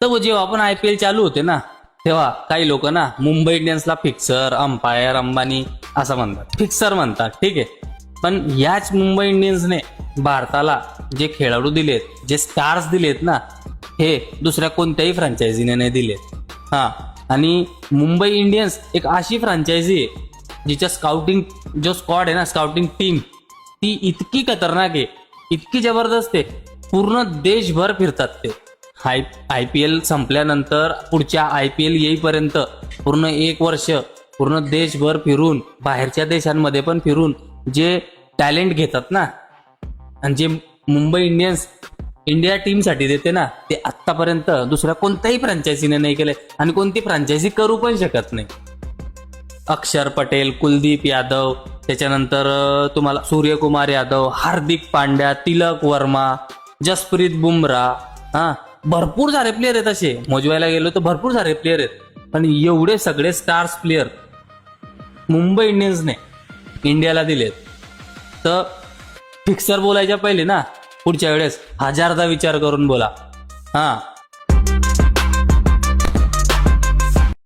तर जेव्हा आपण IPL चालू होते ना, तेव्हा काही लोक ना मुंबई इंडियन्सला फिक्सर, अंपायर, अंबानी असं म्हणतात, फिक्सर म्हणतात, ठीक आहे. पण याच मुंबई इंडियन्सने भारताला जे खेळाडू दिलेत, जे स्टार्स दिलेत ना, हे दुसऱ्या कोणत्याही फ्रँचायझीने नाही दिलेत. हां, आणि मुंबई इंडियन्स एक अशी फ्रँचायझी आहे जिच्या स्काउटिंग जो स्क्वॉड आहे ना, स्काउटिंग टीम, ती इतकी खतरनाक आहे, इतकी जबरदस्त आहे. पूर्ण देशभर फिरतात ते. IPL संपल्यानंतर पुढच्या IPL येईपर्यंत पूर्ण 1 वर्ष पूर्ण देशभर फिरून, बाहेरच्या देशांमध्ये पण फिरून जे टॅलेंट घेतात ना, आणि जे मुंबई इंडियन्स इंडिया टीमसाठी देते ना, ते आत्तापर्यंत दुसऱ्या कोणत्याही फ्रँचायझीने नाही केले आणि कोणती फ्रँचायझी करू पण शकत नाही. अक्षर पटेल, कुलदीप यादव, त्याच्यानंतर तुम्हाला सूर्यकुमार यादव, हार्दिक पांड्या, तिलक वर्मा, जसप्रीत बुमराह, भरपूर सारे प्लेयर आहेत. असे मोजवायला गेलो तर भरपूर सारे प्लेयर आहेत. पण एवढे सगळे स्टार्स प्लेयर मुंबई इंडियन्सने इंडियाला दिलेत. तर फिक्सर बोलायच्या पहिले ना, पुढच्या वेळेस 1000दा विचार करून बोला.